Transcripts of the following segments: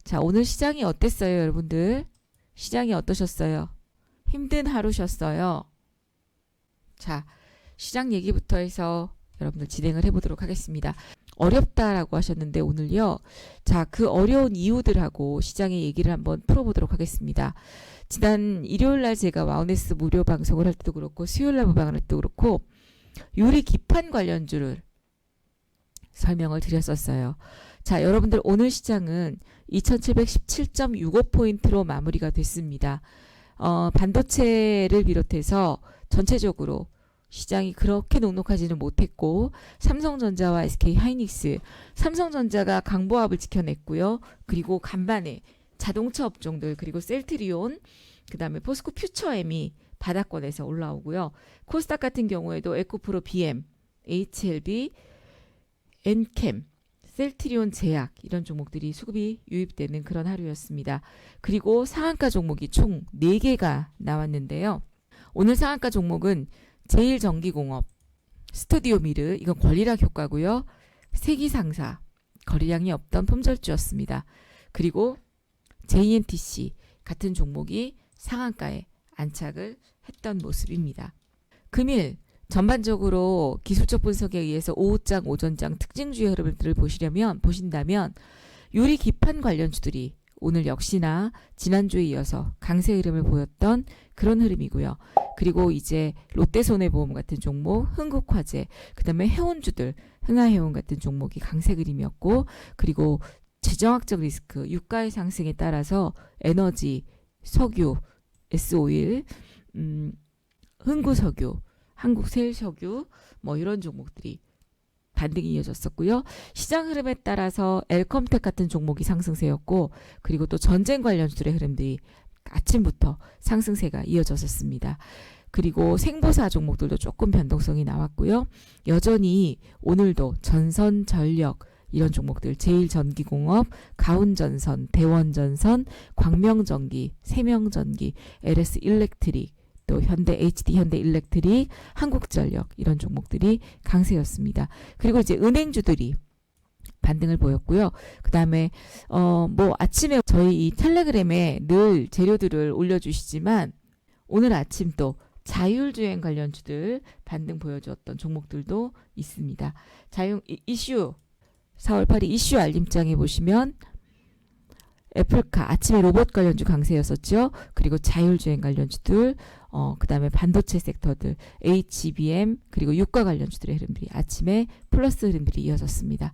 자, 오늘 시장이 어땠어요, 여러분들? 시장이 어떠셨어요? 힘든 하루셨어요? 자, 시장 얘기부터 해서 여러분들 진행을 해보도록 하겠습니다. 어렵다라고 하셨는데 오늘요. 자, 그 어려운 이유들하고 시장의 얘기를 한번 풀어보도록 하겠습니다. 지난 일요일날 제가 와우네스 무료 방송을 할 때도 그렇고 수요일날 방송을 할 때도 그렇고 유리 기판 관련주를 설명을 드렸었어요. 자, 여러분들 오늘 시장은 2717.65포인트로 마무리가 됐습니다. 반도체를 비롯해서 전체적으로 시장이 그렇게 녹록하지는 못했고 삼성전자와 SK하이닉스, 삼성전자가 강보합을 지켜냈고요. 그리고 간밤에 자동차 업종들 그리고 셀트리온, 그 다음에 포스코 퓨처엠이 바닥권에서 올라오고요. 코스닥 같은 경우에도 에코프로 BM, HLB, 엔캠, 셀트리온 제약 이런 종목들이 수급이 유입되는 그런 하루였습니다. 그리고 상한가 종목이 총 4개가 나왔는데요. 오늘 상한가 종목은 제일전기공업, 스튜디오미르, 이건 권리락 효과고요. 세기상사, 거래량이 없던 품절주였습니다. 그리고 JNTC 같은 종목이 상한가에 안착을 했던 모습입니다. 금일 전반적으로 기술적 분석에 의해서 오후장, 오전장 특징주의 흐름들을 보신다면 유리 기판 관련주들이 오늘 역시나 지난주에 이어서 강세 흐름을 보였던 그런 흐름이고요. 그리고 이제 롯데손해보험 같은 종목, 흥국화재, 그 다음에 해운주들, 흥하해운 같은 종목이 강세 그림이었고, 그리고 지정학적 리스크, 유가의 상승에 따라서 에너지, 석유, S오일, 흥구석유, 한국세일석유 뭐 이런 종목들이 반등이 이어졌었고요. 시장 흐름에 따라서 엘컴텍 같은 종목이 상승세였고 그리고 또 전쟁 관련주들의 흐름들이 아침부터 상승세가 이어졌었습니다. 그리고 생보사 종목들도 조금 변동성이 나왔고요. 여전히 오늘도 전선, 전력 이런 종목들 제일전기공업, 가운전선, 대원전선, 광명전기, 세명전기, LS일렉트릭 또 현대 HD 현대일렉트릭, 한국전력 이런 종목들이 강세였습니다. 그리고 이제 은행주들이 반등을 보였고요. 그 다음에 뭐 아침에 저희 이 텔레그램에 늘 재료들을 올려주시지만 오늘 아침 또 자율주행 관련주들 반등 보여주었던 종목들도 있습니다. 이슈 4월 8일 이슈 알림장에 보시면 애플카 아침에 로봇 관련주 강세였었죠. 그리고 자율주행 관련주들, 그 다음에 반도체 섹터들, HBM 그리고 유가 관련주들의 흐름들이 아침에 플러스 흐름들이 이어졌습니다.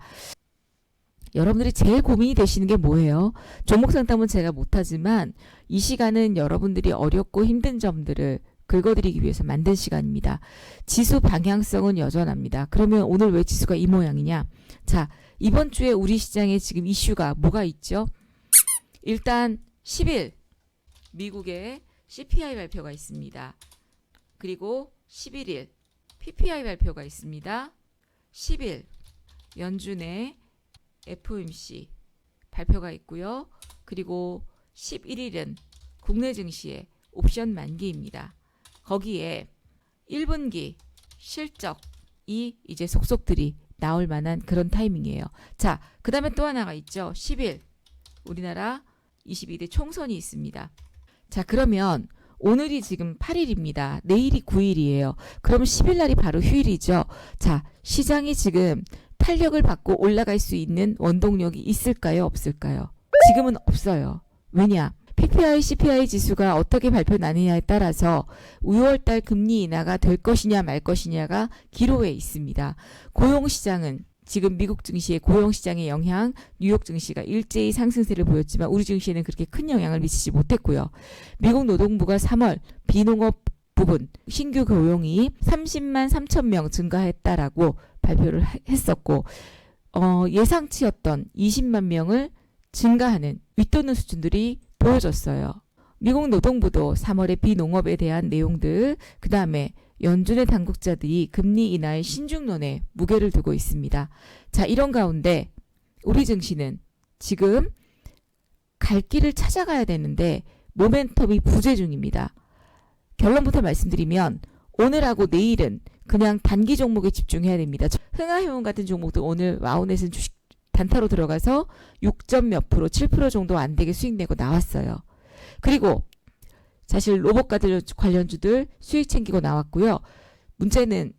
여러분들이 제일 고민이 되시는 게 뭐예요? 종목 상담은 제가 못하지만 이 시간은 여러분들이 어렵고 힘든 점들을 긁어드리기 위해서 만든 시간입니다. 지수 방향성은 여전합니다. 그러면 오늘 왜 지수가 이 모양이냐? 자, 이번 주에 우리 시장에 지금 이슈가 뭐가 있죠? 일단 10일 미국의 CPI 발표가 있습니다. 그리고 11일 PPI 발표가 있습니다. 10일 연준의 FOMC 발표가 있고요. 그리고 11일은 국내 증시의 옵션 만기입니다. 거기에 1분기 실적이 이제 속속들이 나올 만한 그런 타이밍이에요. 자, 그 다음에 또 하나가 있죠. 10일 우리나라 22대 총선이 있습니다. 자, 그러면 오늘이 지금 8일입니다. 내일이 9일이에요. 그럼 10일 날이 바로 휴일이죠. 자, 시장이 지금 탄력을 받고 올라갈 수 있는 원동력이 있을까요? 없을까요? 지금은 없어요. 왜냐? PPI, CPI 지수가 어떻게 발표나느냐에 따라서 6월달 금리 인하가 될 것이냐 말 것이냐가 기로에 있습니다. 고용시장은 지금 미국 증시의 고용시장의 영향, 뉴욕 증시가 일제히 상승세를 보였지만 우리 증시에는 그렇게 큰 영향을 미치지 못했고요. 미국 노동부가 3월 비농업 부분 신규 고용이 30만 3천 명 증가했다라고 발표를 했었고 예상치였던 20만 명을 증가하는 윗도는 수준들이 보여졌어요. 미국 노동부도 3월에 비농업에 대한 내용들, 그 다음에 연준의 당국자들이 금리 인하의 신중론에 무게를 두고 있습니다. 자, 이런 가운데 우리 증시는 지금 갈 길을 찾아가야 되는데 모멘텀이 부재 중입니다. 결론부터 말씀드리면 오늘하고 내일은 그냥 단기 종목에 집중해야 됩니다. 흥하해운 같은 종목도 오늘 와우넷은 주식 단타로 들어가서 6점 몇 프로, 7% 정도 안 되게 수익 내고 나왔어요. 그리고 사실 로봇 관련주들 수익 챙기고 나왔고요. 문제는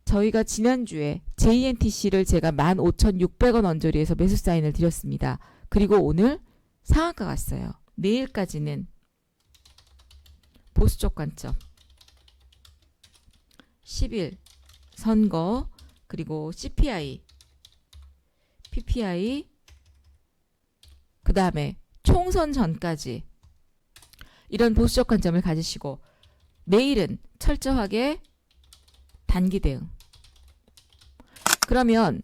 저희가 지난주에 JNTC를 제가 15,600원 언저리에서 매수 사인을 드렸습니다. 그리고 오늘 상한가 갔어요. 내일까지는 보수적 관점 10일 선거 그리고 CPI, PPI 그 다음에 총선 전까지 이런 보수적 관점을 가지시고 내일은 철저하게 단기 대응. 그러면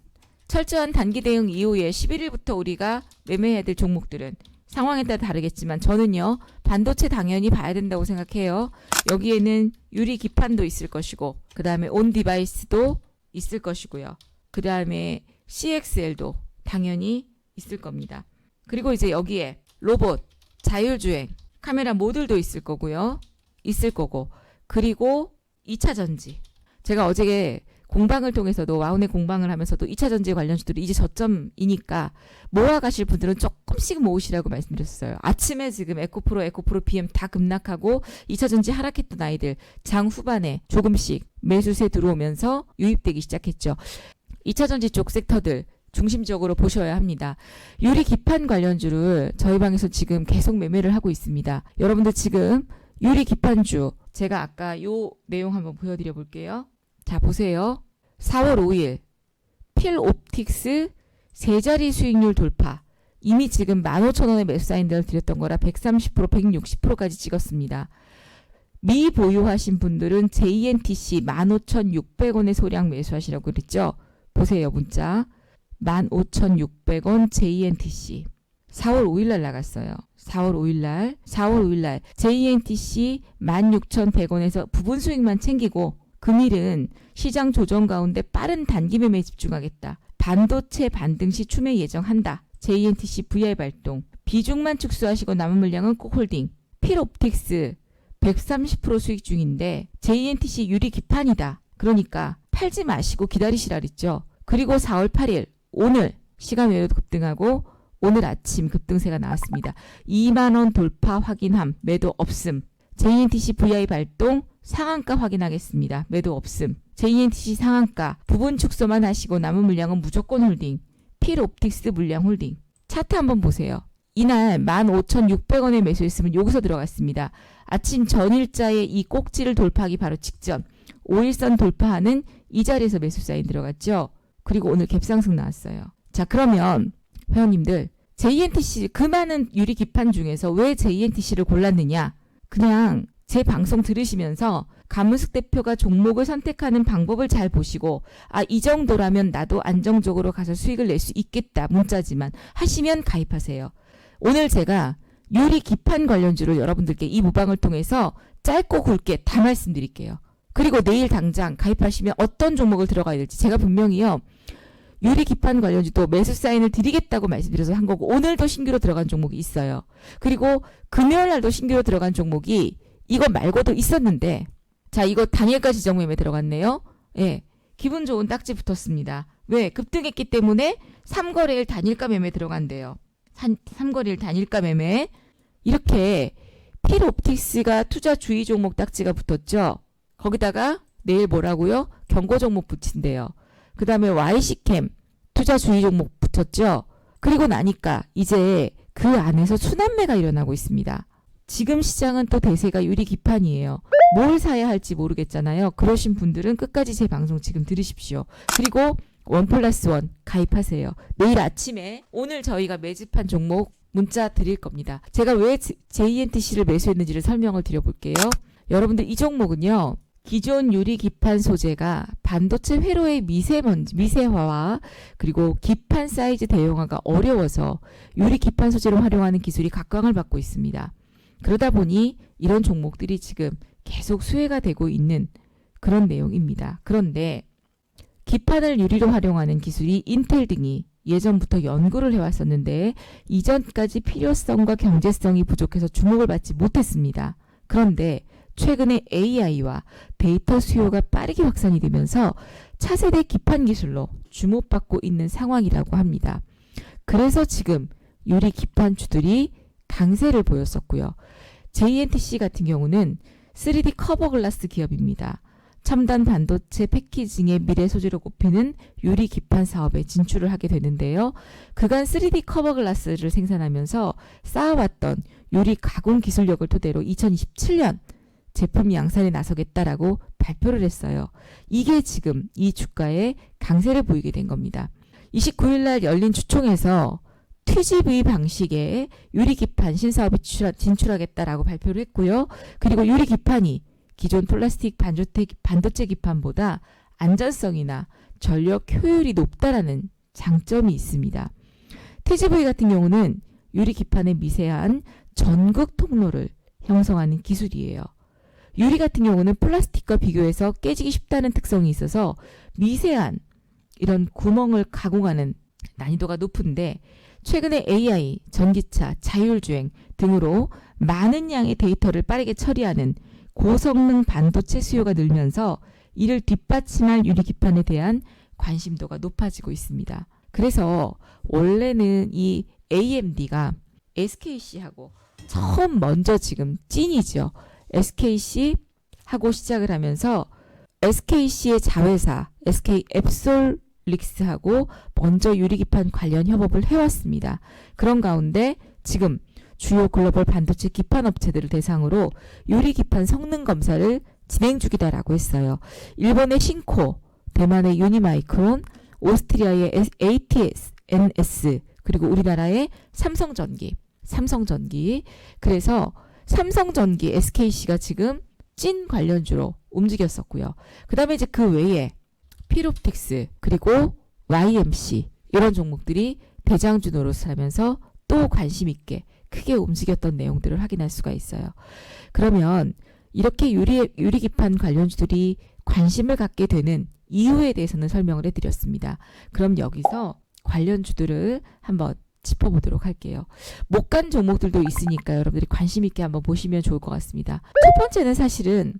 철저한 단기 대응 이후에 11일부터 우리가 매매해야 될 종목들은 상황에 따라 다르겠지만 저는요 반도체 당연히 봐야 된다고 생각해요. 여기에는 유리 기판도 있을 것이고 그 다음에 온 디바이스도 있을 것이고요. 그 다음에 CXL도 당연히 있을 겁니다. 그리고 이제 여기에 로봇, 자율주행, 카메라 모듈도 있을 거고요. 있을 거고 그리고 2차 전지. 제가 어제 공방을 통해서도 와운의 공방을 하면서도 2차 전지 관련주들이 이제 저점이니까 모아가실 분들은 조금씩 모으시라고 말씀드렸어요. 아침에 지금 에코프로 BM 다 급락하고 2차 전지 하락했던 아이들 장 후반에 조금씩 매수세 들어오면서 유입되기 시작했죠. 2차 전지 쪽 섹터들 중심적으로 보셔야 합니다. 유리 기판 관련주를 저희 방에서 지금 계속 매매를 하고 있습니다. 여러분들 지금 유리 기판주 제가 아까 요 내용 한번 보여드려 볼게요. 자 보세요. 4월 5일 필옵틱스 세자리 수익률 돌파. 이미 지금 15,000원에 매수 사인들을 드렸던 거라 130%, 160%까지 찍었습니다. 미보유하신 분들은 JNTC 15,600원에 소량 매수하시라고 그랬죠. 보세요 문자 15,600원 JNTC 4월 5일날 나갔어요. 4월 5일날 JNTC 16,100원에서 부분 수익만 챙기고 금일은 시장 조정 가운데 빠른 단기 매매에 집중하겠다. 반도체 반등 시 추매 예정한다. JNTC VI 발동. 비중만 축소하시고 남은 물량은 꼭 홀딩. 필옵틱스 130% 수익 중인데 JNTC 유리 기판이다. 그러니까 팔지 마시고 기다리시라 그랬죠. 그리고 4월 8일 오늘 시간 외에도 급등하고 오늘 아침 급등세가 나왔습니다. 2만원 돌파 확인함. 매도 없음. JNTC VI 발동 상한가 확인하겠습니다. 매도 없음. JNTC 상한가 부분 축소만 하시고 남은 물량은 무조건 홀딩. 필옵틱스 물량 홀딩. 차트 한번 보세요. 이날 15,600원에 매수했으면 여기서 들어갔습니다. 아침 전일자의 이 꼭지를 돌파하기 바로 직전 5일선 돌파하는 이 자리에서 매수 사인 들어갔죠. 그리고 오늘 갭상승 나왔어요. 자 그러면 회원님들 JNTC 그 많은 유리 기판 중에서 왜 JNTC를 골랐느냐. 그냥 제 방송 들으시면서 감은숙 대표가 종목을 선택하는 방법을 잘 보시고 이 정도라면 나도 안정적으로 가서 수익을 낼 수 있겠다 문자지만 하시면 가입하세요. 오늘 제가 유리 기판 관련주를 여러분들께 이 모방을 통해서 짧고 굵게 다 말씀드릴게요. 그리고 내일 당장 가입하시면 어떤 종목을 들어가야 될지 제가 분명히요. 유리 기판 관련주도 매수 사인을 드리겠다고 말씀드려서 한 거고 오늘도 신규로 들어간 종목이 있어요. 그리고 금요일 날도 신규로 들어간 종목이 이거 말고도 있었는데 자 이거 당일가 지정 매매 들어갔네요. 예, 기분 좋은 딱지 붙었습니다. 왜? 급등했기 때문에 3거래일 단일가 매매 들어간대요. 3거래일 단일가 매매. 이렇게 필옵틱스가 투자 주의 종목 딱지가 붙었죠. 거기다가 내일 뭐라고요? 경고 종목 붙인대요. 그 다음에 YC캠 투자 주의 종목 붙었죠. 그리고 나니까 이제 그 안에서 순환매가 일어나고 있습니다. 지금 시장은 또 대세가 유리 기판이에요. 뭘 사야 할지 모르겠잖아요. 그러신 분들은 끝까지 제 방송 지금 들으십시오. 그리고 1+1 가입하세요. 내일 아침에 오늘 저희가 매집한 종목 문자 드릴 겁니다. 제가 왜 JNTC를 매수했는지를 설명을 드려볼게요. 여러분들 이 종목은요. 기존 유리 기판 소재가 반도체 회로의 미세화와 그리고 기판 사이즈 대용화가 어려워서 유리 기판 소재로 활용하는 기술이 각광을 받고 있습니다. 그러다 보니 이런 종목들이 지금 계속 수혜가 되고 있는 그런 내용입니다. 그런데 기판을 유리로 활용하는 기술이 인텔 등이 예전부터 연구를 해왔었는데 이전까지 필요성과 경제성이 부족해서 주목을 받지 못했습니다. 그런데 최근에 AI와 데이터 수요가 빠르게 확산이 되면서 차세대 기판 기술로 주목받고 있는 상황이라고 합니다. 그래서 지금 유리 기판주들이 강세를 보였었고요. JNTC 같은 경우는 3D 커버 글라스 기업입니다. 첨단 반도체 패키징의 미래 소재로 꼽히는 유리 기판 사업에 진출을 하게 되는데요. 그간 3D 커버 글라스를 생산하면서 쌓아왔던 유리 가공 기술력을 토대로 2027년 제품 양산에 나서겠다라고 발표를 했어요. 이게 지금 이 주가에 강세를 보이게 된 겁니다. 29일 날 열린 주총에서 TGV 방식의 유리기판 신사업에 진출하겠다라고 발표를 했고요. 그리고 유리기판이 기존 플라스틱 반도체 기판보다 안전성이나 전력 효율이 높다라는 장점이 있습니다. TGV 같은 경우는 유리기판의 미세한 전극 통로를 형성하는 기술이에요. 유리 같은 경우는 플라스틱과 비교해서 깨지기 쉽다는 특성이 있어서 미세한 이런 구멍을 가공하는 난이도가 높은데 최근에 AI, 전기차, 자율주행 등으로 많은 양의 데이터를 빠르게 처리하는 고성능 반도체 수요가 늘면서 이를 뒷받침할 유리기판에 대한 관심도가 높아지고 있습니다. 그래서 원래는 이 AMD가 SKC하고 처음 먼저 지금 찐이죠. SKC하고 시작을 하면서 SKC의 자회사 SK 앱솔릭스하고 먼저 유리기판 관련 협업을 해왔습니다. 그런 가운데 지금 주요 글로벌 반도체 기판 업체들을 대상으로 유리기판 성능 검사를 진행 중이다라고 했어요. 일본의 신코, 대만의 유니마이크론, 오스트리아의 ATNS, 그리고 우리나라의 삼성전기. 그래서 삼성전기, SKC가 지금 찐 관련주로 움직였었고요. 그 다음에 이제 그 외에 필옵틱스 그리고 YMC 이런 종목들이 대장주 노릇하면서 또 관심 있게 크게 움직였던 내용들을 확인할 수가 있어요. 그러면 이렇게 유리기판 관련주들이 관심을 갖게 되는 이유에 대해서는 설명을 해드렸습니다. 그럼 여기서 관련주들을 한번 짚어보도록 할게요. 못 간 종목들도 있으니까 여러분들이 관심 있게 한번 보시면 좋을 것 같습니다. 첫 번째는 사실은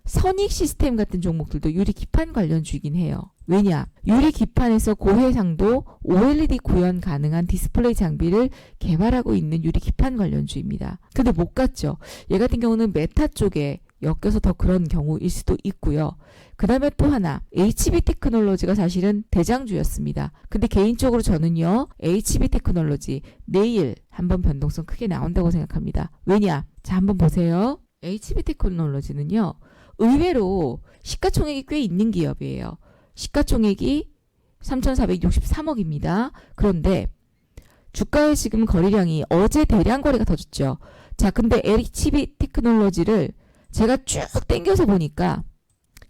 선익 시스템 같은 종목들도 유리기판 관련주이긴 해요. 왜냐? 유리기판에서 고해상도 OLED 구현 가능한 디스플레이 장비를 개발하고 있는 유리기판 관련주입니다. 근데 못 갔죠. 얘 같은 경우는 메타 쪽에 엮여서 더 그런 경우일 수도 있고요. 그 다음에 또 하나 HB 테크놀로지가 사실은 대장주였습니다. 근데 개인적으로 저는요 HB 테크놀로지 내일 한번 변동성 크게 나온다고 생각합니다. 왜냐? 자, 한번 보세요. HB 테크놀로지는요 의외로 시가총액이 꽤 있는 기업이에요. 시가총액이 3,463억입니다. 그런데 주가의 지금 거래량이 어제 대량 거래가 터졌죠. 자, 근데 HB 테크놀로지를 제가 쭉 당겨서 보니까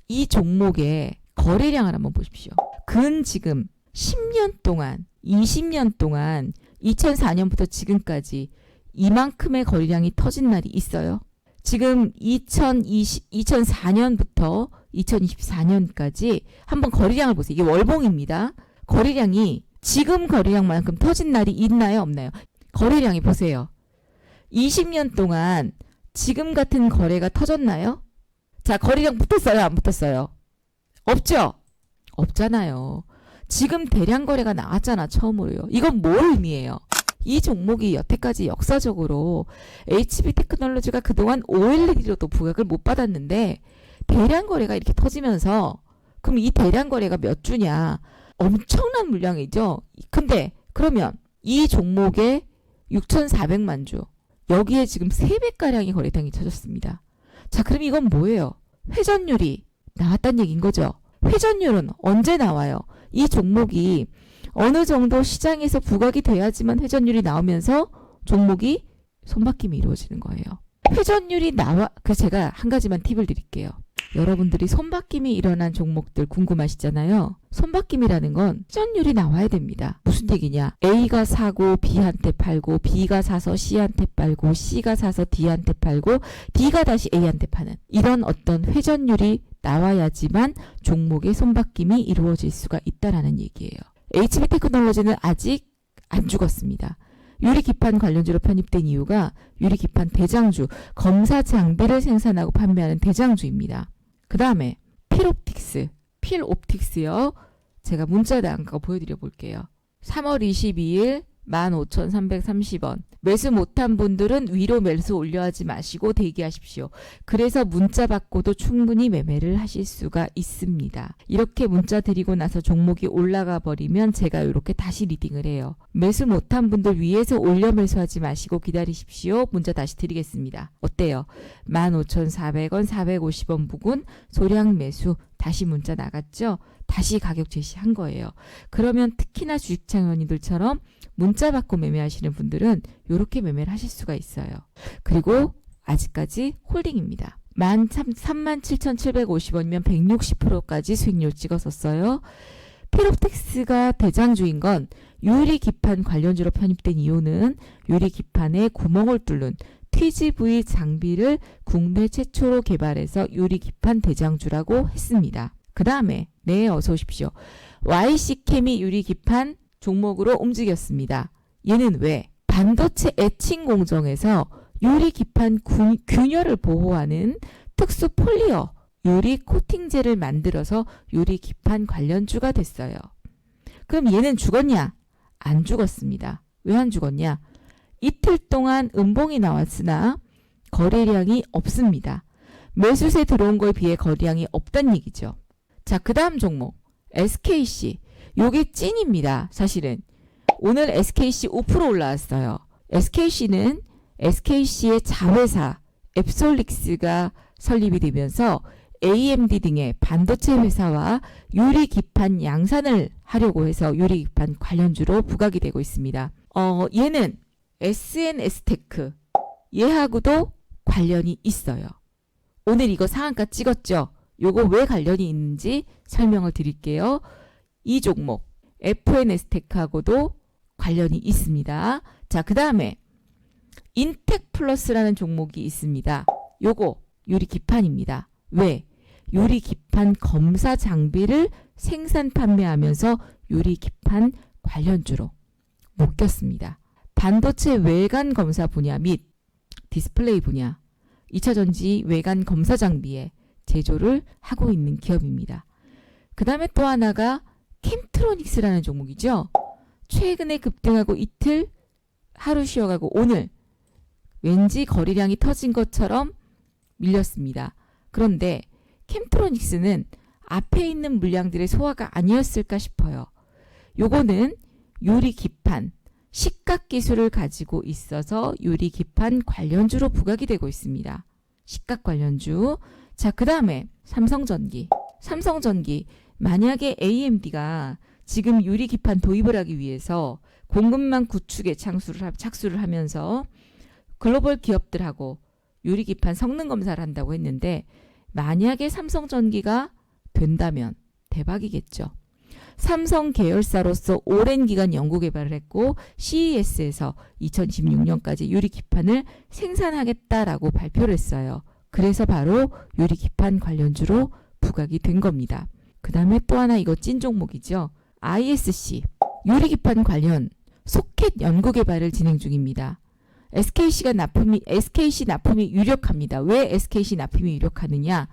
이 종목의 거래량을 한번 보십시오. 근 지금 10년 동안, 20년 동안 2004년부터 지금까지 이만큼의 거래량이 터진 날이 있어요. 지금 2004년부터 2024년까지 한번 거래량을 보세요. 이게 월봉입니다. 거래량이 지금 거래량만큼 터진 날이 있나요? 없나요? 거래량이 보세요. 20년 동안 지금 같은 거래가 터졌나요? 자, 거래량 붙었어요? 안 붙었어요? 없죠? 없잖아요. 지금 대량 거래가 나왔잖아, 처음으로요. 이건 뭘 의미해요? 이 종목이 여태까지 역사적으로 HB 테크놀로지가 그동안 OLED로도 부각을 못 받았는데 대량 거래가 이렇게 터지면서 그럼 이 대량 거래가 몇 주냐? 엄청난 물량이죠. 근데 그러면 이 종목에 6,400만 주 여기에 지금 3배가량의 거래량이 터졌습니다. 자, 그럼 이건 뭐예요? 회전율이 나왔다는 얘기인 거죠. 회전율은 언제 나와요? 이 종목이 어느 정도 시장에서 부각이 돼야지만 회전율이 나오면서 종목이 손바뀜이 이루어지는 거예요. 회전율이 그래서 제가 한 가지만 팁을 드릴게요. 여러분들이 손바뀜이 일어난 종목들 궁금하시잖아요. 손바뀜이라는 건 회전율이 나와야 됩니다. 무슨 얘기냐? A가 사고 B한테 팔고 B가 사서 C한테 팔고 C가 사서 D한테 팔고 D가 다시 A한테 파는 이런 어떤 회전율이 나와야지만 종목의 손바뀜이 이루어질 수가 있다라는 얘기예요. HB 테크놀로지는 아직 안 죽었습니다. 유리기판 관련주로 편입된 이유가 유리기판 대장주, 검사 장비를 생산하고 판매하는 대장주입니다. 그 다음에 필옵틱스요. 제가 문자 나간 거 보여드려 볼게요. 3월 22일 15,330원. 매수 못한 분들은 위로 매수 올려하지 마시고 대기하십시오. 그래서 문자 받고도 충분히 매매를 하실 수가 있습니다. 이렇게 문자 드리고 나서 종목이 올라가 버리면 제가 이렇게 다시 리딩을 해요. 매수 못한 분들 위에서 올려 매수하지 마시고 기다리십시오. 문자 다시 드리겠습니다. 어때요? 15,400원, 450원 부근 소량 매수 다시 문자 나갔죠? 다시 가격 제시한 거예요. 그러면 특히나 주식창원이들처럼 문자 받고 매매하시는 분들은 이렇게 매매를 하실 수가 있어요. 그리고 아직까지 홀딩입니다. 37,750원이면 160%까지 수익률 찍었었어요. 필옵텍스가 대장주인 건 유리기판 관련주로 편입된 이유는 유리기판에 구멍을 뚫는 TGV 장비를 국내 최초로 개발해서 유리기판 대장주라고 했습니다. 그 다음에 어서 오십시오. YC케미 유리기판 종목으로 움직였습니다. 얘는 왜? 반도체 에칭 공정에서 유리기판 균열을 보호하는 특수 폴리어 유리 코팅제를 만들어서 유리기판 관련주가 됐어요. 그럼 얘는 죽었냐? 안 죽었습니다. 왜 안 죽었냐? 이틀 동안 음봉이 나왔으나 거래량이 없습니다. 매수세 들어온 거에 비해 거래량이 없다는 얘기죠. 자, 그 다음 종목 SKC. 요게 찐입니다. 사실은 오늘 SKC 5% 올라왔어요. SKC는 SKC의 자회사 앱솔릭스가 설립이 되면서 AMD 등의 반도체 회사와 유리기판 양산을 하려고 해서 유리기판 관련주로 부각이 되고 있습니다. 얘는 SNS테크 얘하고도 관련이 있어요. 오늘 이거 상한가 찍었죠? 요거 왜 관련이 있는지 설명을 드릴게요. 이 종목 FNS테크하고도 관련이 있습니다. 자, 그 다음에 인텍플러스라는 종목이 있습니다. 요거 유리기판입니다. 왜? 유리기판 검사 장비를 생산 판매하면서 유리기판 관련주로 묶였습니다. 반도체 외관 검사 분야 및 디스플레이 분야 2차전지 외관 검사 장비에 제조를 하고 있는 기업입니다. 그 다음에 또 하나가 캠트로닉스라는 종목이죠. 최근에 급등하고 이틀 하루 쉬어가고 오늘 왠지 거래량이 터진 것처럼 밀렸습니다. 그런데 캠트로닉스는 앞에 있는 물량들의 소화가 아니었을까 싶어요. 요거는 유리기판 식각 기술을 가지고 있어서 유리기판 관련주로 부각이 되고 있습니다. 식각 관련주. 자, 그 다음에 삼성전기. 만약에 AMD가 지금 유리기판 도입을 하기 위해서 공급망 구축에 착수를 하면서 글로벌 기업들하고 유리기판 성능 검사를 한다고 했는데 만약에 삼성전기가 된다면 대박이겠죠. 삼성 계열사로서 오랜 기간 연구 개발을 했고 CES에서 2026년까지 유리기판을 생산하겠다라고 발표를 했어요. 그래서 바로 유리기판 관련주로 부각이 된 겁니다. 그 다음에 또 하나 이거 찐 종목이죠. ISC 유리기판 관련 소켓 연구 개발을 진행 중입니다. SKC 납품이 유력합니다. 왜 SKC 납품이 유력하느냐?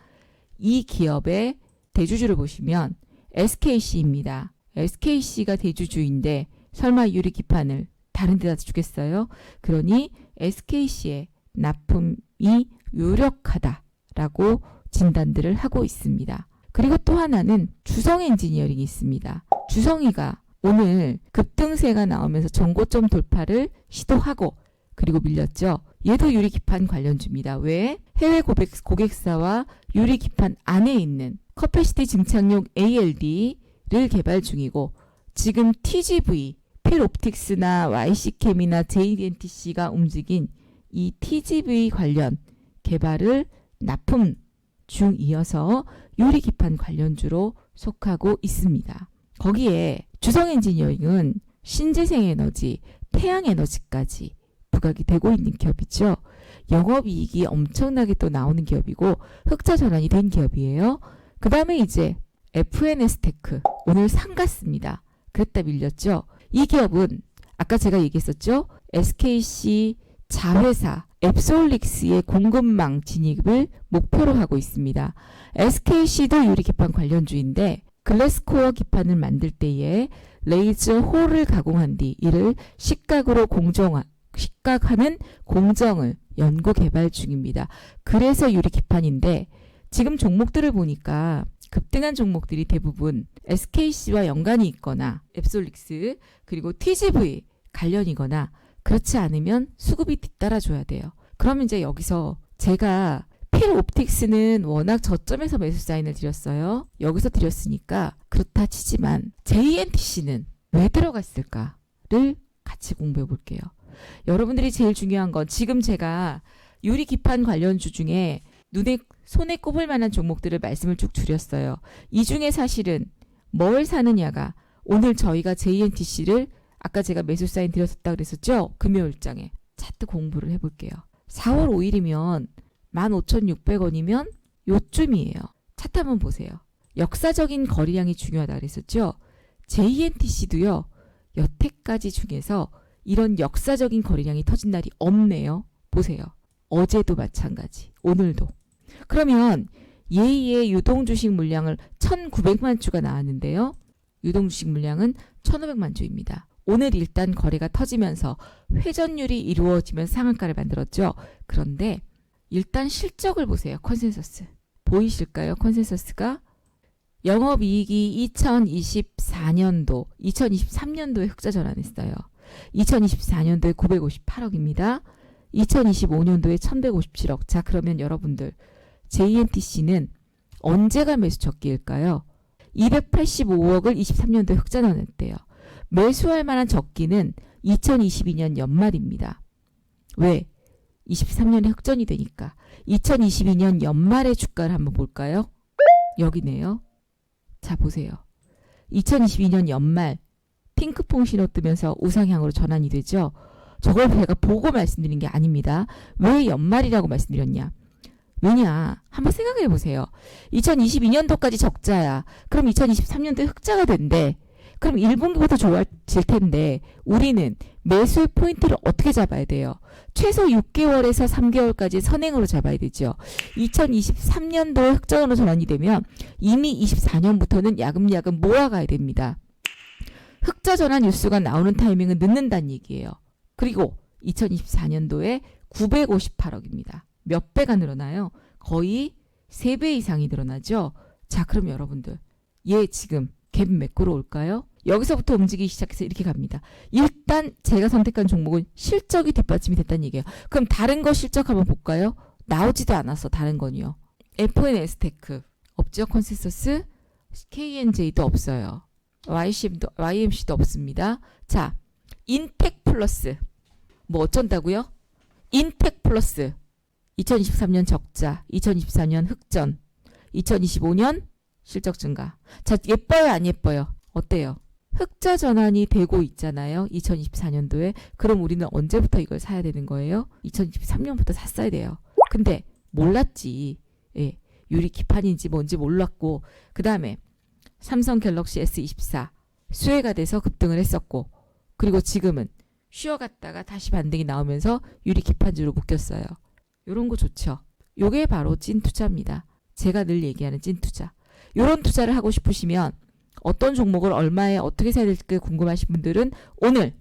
이 기업의 대주주를 보시면 SKC입니다. SKC가 대주주인데 설마 유리기판을 다른 데다 주겠어요? 그러니 SKC의 납품이 유력하다라고 진단들을 하고 있습니다. 그리고 또 하나는 주성 엔지니어링이 있습니다. 주성이가 오늘 급등세가 나오면서 전고점 돌파를 시도하고 그리고 밀렸죠. 얘도 유리기판 관련주입니다. 왜? 해외 고객사와 유리기판 안에 있는 커패시티 증착용 ALD를 개발 중이고 지금 TGV, 필옵틱스나 YC캠이나 JDNTC가 움직인 이 TGV 관련 개발을 납품 중이어서 유리기판 관련주로 속하고 있습니다. 거기에 주성엔지니어링은 신재생에너지, 태양에너지까지 부각이 되고 있는 기업이죠. 영업이익이 엄청나게 또 나오는 기업이고 흑자 전환이 된 기업이에요. 그 다음에 이제 FNS테크 오늘 상갔습니다. 그랬다 밀렸죠. 이 기업은 아까 제가 얘기했었죠. SKC 자회사 앱솔릭스의 공급망 진입을 목표로 하고 있습니다. SKC도 유리기판 관련주인데 글래스코어 기판을 만들 때에 레이저 홀을 가공한 뒤 이를 식각하는 공정을 연구 개발 중입니다. 그래서 유리 기판인데 지금 종목들을 보니까 급등한 종목들이 대부분 SKC와 연관이 있거나 앱솔릭스 그리고 TGV 관련이거나 그렇지 않으면 수급이 뒤따라줘야 돼요. 그러면 이제 여기서 제가 필옵틱스는 워낙 저점에서 매수 사인을 드렸어요. 여기서 드렸으니까 그렇다 치지만 JNTC는 왜 들어갔을까를 같이 공부해 볼게요. 여러분들이 제일 중요한 건 지금 제가 유리 기판 관련주 중에 손에 꼽을 만한 종목들을 말씀을 쭉 드렸어요. 이 중에 사실은 뭘 사느냐가 오늘 저희가 JNTC를 아까 제가 매수 사인 드렸었다 그랬었죠? 금요일장에 차트 공부를 해볼게요. 4월 5일이면 15,600원이면 요쯤이에요. 차트 한번 보세요. 역사적인 거래량이 중요하다 그랬었죠? JNTC도요. 여태까지 중에서 이런 역사적인 거래량이 터진 날이 없네요. 보세요. 어제도 마찬가지. 오늘도. 그러면 예의 유동주식 물량을 1,900만 주가 나왔는데요. 유동주식 물량은 1,500만 주입니다. 오늘 일단 거래가 터지면서 회전율이 이루어지면 상한가를 만들었죠. 그런데 일단 실적을 보세요. 컨센서스. 보이실까요? 컨센서스가 영업이익이 2024년도, 2023년도에 흑자 전환했어요. 2024년도에 958억입니다. 2025년도에 1157억. 자, 그러면 여러분들 JNTC는 언제가 매수 적기일까요? 285억을 23년도에 흑자 전환했대요. 매수할 만한 적기는 2022년 연말입니다. 왜? 23년에 흑전이 되니까. 2022년 연말의 주가를 한번 볼까요? 여기네요. 자, 보세요. 2022년 연말 핑크퐁 신호 뜨면서 우상향으로 전환이 되죠. 저걸 제가 보고 말씀드린 게 아닙니다. 왜 연말이라고 말씀드렸냐? 왜냐? 한번 생각해 보세요. 2022년도까지 적자야. 그럼 2023년도에 흑자가 된대. 그럼 1분기부터 좋아질 텐데 우리는 매수의 포인트를 어떻게 잡아야 돼요? 최소 6개월에서 3개월까지 선행으로 잡아야 되죠. 2023년도에 흑전으로 전환이 되면 이미 24년부터는 야금야금 모아가야 됩니다. 흑자 전환 뉴스가 나오는 타이밍은 늦는다는 얘기예요. 그리고 2024년도에 958억입니다. 몇 배가 늘어나요? 거의 3배 이상이 늘어나죠. 자, 그럼 여러분들 얘 지금 갭 매꾸러 올까요? 여기서부터 움직이기 시작해서 이렇게 갑니다. 일단 제가 선택한 종목은 실적이 뒷받침이 됐다는 얘기예요. 그럼 다른 거 실적 한번 볼까요? 나오지도 않았어. 다른 건요. FNS테크 없죠. 컨센서스 KNJ도 없어요. YMC도 없습니다. 자, 인텍 플러스 뭐 어쩐다고요? 인텍 플러스 2023년 적자, 2024년 흑전, 2025년 실적 증가. 자, 예뻐요 안 예뻐요? 어때요? 흑자 전환이 되고 있잖아요. 2024년도에. 그럼 우리는 언제부터 이걸 사야 되는 거예요? 2023년부터 샀어야 돼요. 근데 몰랐지. 예, 유리 기판인지 뭔지 몰랐고 그 다음에 삼성 갤럭시 S24 수혜가 돼서 급등을 했었고 그리고 지금은 쉬어갔다가 다시 반등이 나오면서 유리 기판주로 묶였어요. 요런 거 좋죠. 요게 바로 찐 투자입니다. 제가 늘 얘기하는 찐 투자. 요런 투자를 하고 싶으시면 어떤 종목을 얼마에 어떻게 사야 될지 궁금하신 분들은 오늘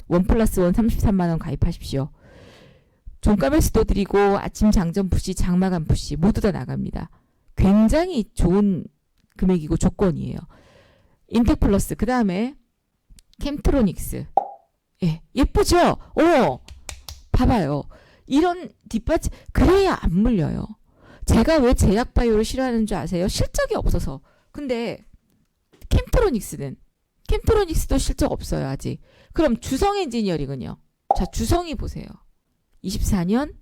1+1 33만원 가입하십시오. 종가 매수도 드리고 아침 장전 푸시, 장마감 푸시 모두 다 나갑니다. 굉장히 좋은 금액이고 조건이에요. 인텍플러스 그 다음에 캠트로닉스 예, 예쁘죠? 오, 봐봐요. 이런 뒷받침 그래야 안 물려요. 제가 왜 제약바이오를 싫어하는 줄 아세요? 실적이 없어서. 근데 캠트로닉스도 실적 없어요 아직. 그럼 주성 엔지니어링은요? 자, 주성이 보세요. 24년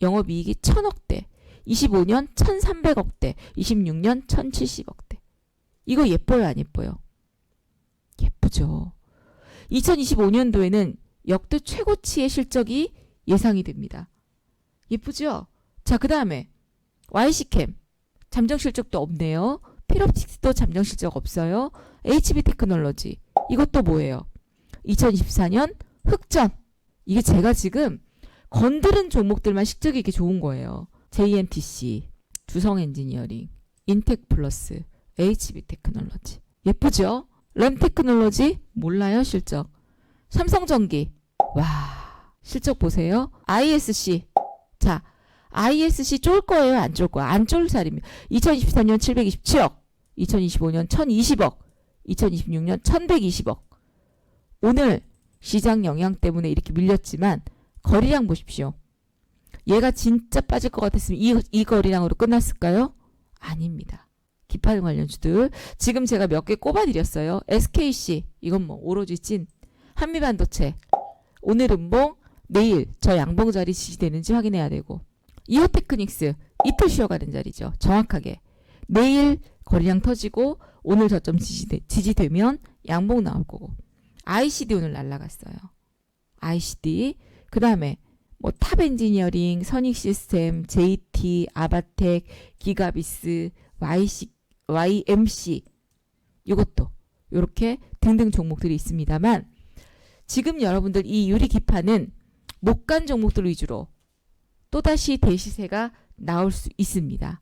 영업이익이 1,000억대, 25년 1,300억대, 26년 1,070억대. 이거 예뻐요 안 예뻐요? 예쁘죠. 2025년도에는 역대 최고치의 실적이 예상이 됩니다. 예쁘죠? 자, 그 다음에 YC캠 잠정 실적도 없네요. 필옵틱스도 잠정 실적 없어요. HB테크놀로지 이것도 뭐예요? 2024년 흑전. 이게 제가 지금 건드린 종목들만 실적이 이렇게 좋은 거예요. JNTC, 주성엔지니어링, 인텍플러스, HB 테크놀로지. 예쁘죠? 램 테크놀로지 몰라요 실적. 삼성전기 와 실적 보세요. ISC 자 ISC 쫄 거예요 안 쫄 거예요? 안 쫄 자리입니다. 2023년 727억 2025년 1020억 2026년 1120억 오늘 시장 영향 때문에 이렇게 밀렸지만 거래량 보십시오. 얘가 진짜 빠질 것 같았으면 이 거래량으로 끝났을까요? 아닙니다. 기판 관련주들 지금 제가 몇 개 꼽아드렸어요. SKC 이건 뭐 오로지 찐 한미반도체 오늘 음봉 내일 저 양봉 자리 지지되는지 확인해야 되고 이오테크닉스 이틀 쉬어가는 자리죠. 정확하게 내일 거래량 터지고 오늘 저점 지지되면 양봉 나올 거고 ICD 오늘 날라갔어요. ICD 그 다음에 뭐 탑엔지니어링, 선익시스템, JT, 아바텍, 기가비스, YMC 이것도 이렇게 등등 종목들이 있습니다만 지금 여러분들 이 유리기판은 못 간 종목들 위주로 또다시 대시세가 나올 수 있습니다.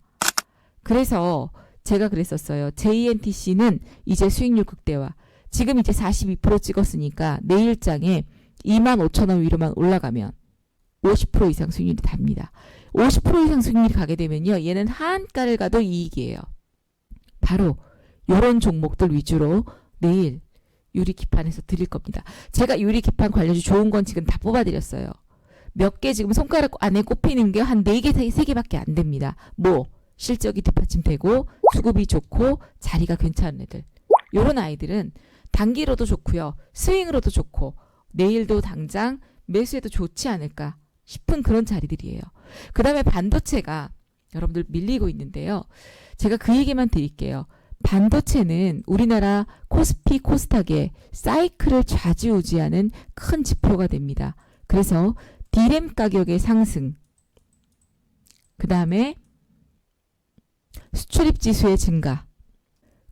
그래서 제가 그랬었어요. JNTC는 이제 수익률 극대화. 지금 이제 42% 찍었으니까 내일장에 25,000원 위로만 올라가면 50% 이상 수익률이 답니다. 50% 이상 수익률이 가게 되면요. 얘는 하한가를 가도 이익이에요. 바로 이런 종목들 위주로 내일 유리기판에서 드릴 겁니다. 제가 유리기판 관련주 좋은 건 지금 다 뽑아드렸어요. 몇 개 지금 손가락 안에 꼽히는 게 한 4개, 3개밖에 안 됩니다. 뭐 실적이 뒷받침되고 수급이 좋고 자리가 괜찮은 애들. 요런 아이들은 단기로도 좋고요. 스윙으로도 좋고 내일도 당장 매수해도 좋지 않을까 싶은 그런 자리들이에요. 그 다음에 반도체가 여러분들 밀리고 있는데요. 제가 그 얘기만 드릴게요. 반도체는 우리나라 코스피 코스닥의 사이클을 좌지우지하는 큰 지표가 됩니다. 그래서 D램 가격의 상승, 그 다음에 수출입 지수의 증가,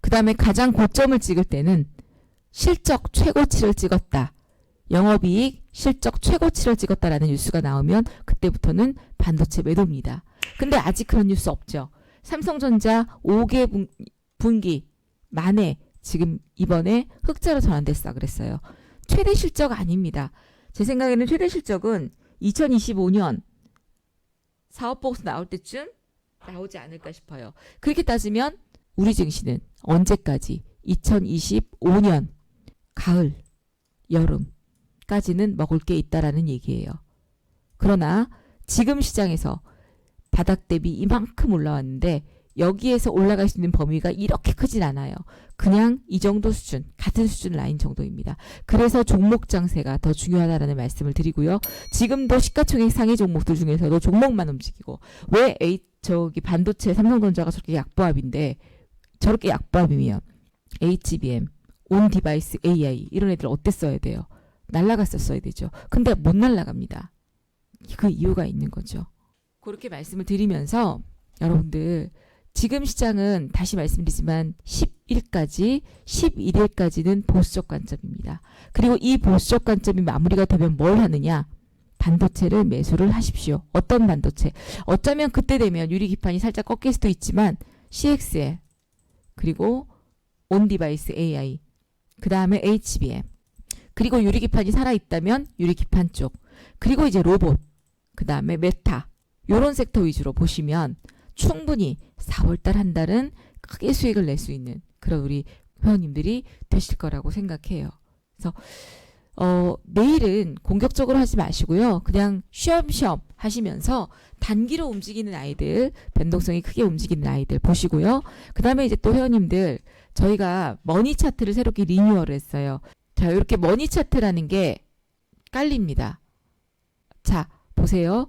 그 다음에 가장 고점을 찍을 때는 실적 최고치를 찍었다. 영업이익 실적 최고치를 찍었다라는 뉴스가 나오면 그때부터는 반도체 매도입니다. 근데 아직 그런 뉴스 없죠. 삼성전자 5개 분기 만에 지금 이번에 흑자로 전환됐어 그랬어요. 최대 실적 아닙니다. 제 생각에는 최대 실적은 2025년 사업보고서 나올 때쯤 나오지 않을까 싶어요. 그렇게 따지면 우리 증시는 언제까지 2025년 가을, 여름까지는 먹을 게 있다라는 얘기예요. 그러나 지금 시장에서 바닥 대비 이만큼 올라왔는데 여기에서 올라갈 수 있는 범위가 이렇게 크진 않아요. 그냥 이 정도 수준, 같은 수준 라인 정도입니다. 그래서 종목 장세가 더 중요하다는 말씀을 드리고요. 지금도 시가총액 상위 종목들 중에서도 종목만 움직이고 왜 반도체 삼성전자가 저렇게 약보합인데 저렇게 약보합이면 HBM, 온디바이스 AI 이런 애들 어때 써야 돼요? 날라갔었어야 되죠. 근데 못 날라갑니다. 그 이유가 있는 거죠. 그렇게 말씀을 드리면서 여러분들 지금 시장은 다시 말씀드리지만 11일까지는 보수적 관점입니다. 그리고 이 보수적 관점이 마무리가 되면 뭘 하느냐? 반도체를 매수를 하십시오. 어떤 반도체? 어쩌면 그때 되면 유리기판이 살짝 꺾일 수도 있지만 CXL 그리고 온디바이스 AI 그 다음에 HBM 그리고 유리기판이 살아있다면 유리기판 쪽 그리고 이제 로봇 그 다음에 메타 요런 섹터 위주로 보시면 충분히 4월달 한 달은 크게 수익을 낼 수 있는 그런 우리 회원님들이 되실 거라고 생각해요. 그래서 내일은 공격적으로 하지 마시고요. 그냥 쉬엄쉬엄 하시면서 단기로 움직이는 아이들, 변동성이 크게 움직이는 아이들 보시고요. 그 다음에 이제 또 회원님들 저희가 머니 차트를 새롭게 리뉴얼을 했어요. 자, 이렇게 머니 차트라는 게 깔립니다. 자, 보세요.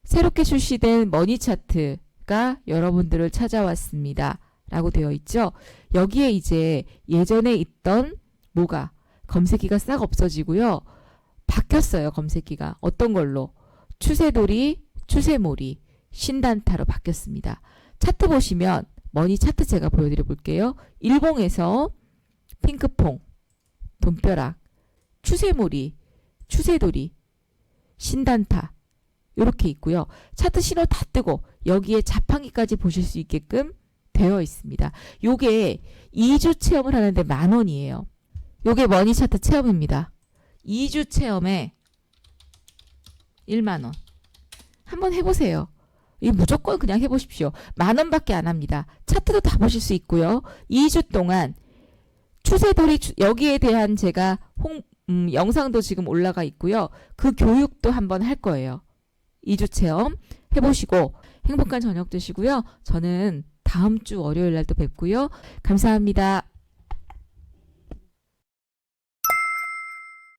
새롭게 출시된 머니 차트가 여러분들을 찾아왔습니다. 라고 되어 있죠. 여기에 이제 예전에 있던 뭐가 검색기가 싹 없어지고요. 바뀌었어요. 검색기가. 어떤 걸로? 추세돌이, 추세몰이, 신단타로 바뀌었습니다. 차트 보시면 머니 차트 제가 보여드려 볼게요. 일봉에서 핑크퐁, 돈벼락, 추세몰이, 추세돌이, 신단타 이렇게 있고요. 차트 신호 다 뜨고 여기에 자판기까지 보실 수 있게끔 되어 있습니다. 요게 2주 체험을 하는데 10,000원이에요. 요게 머니차트 체험입니다. 2주 체험에 10,000원. 한번 해보세요. 이 무조건 그냥 해보십시오. 10,000원밖에 안 합니다. 차트도 다 보실 수 있고요. 2주 동안 추세돌이 여기에 대한 제가 영상도 지금 올라가 있고요. 그 교육도 한번 할 거예요. 2주 체험 해보시고 행복한 저녁 되시고요. 저는 다음 주 월요일 날 또 뵙고요. 감사합니다.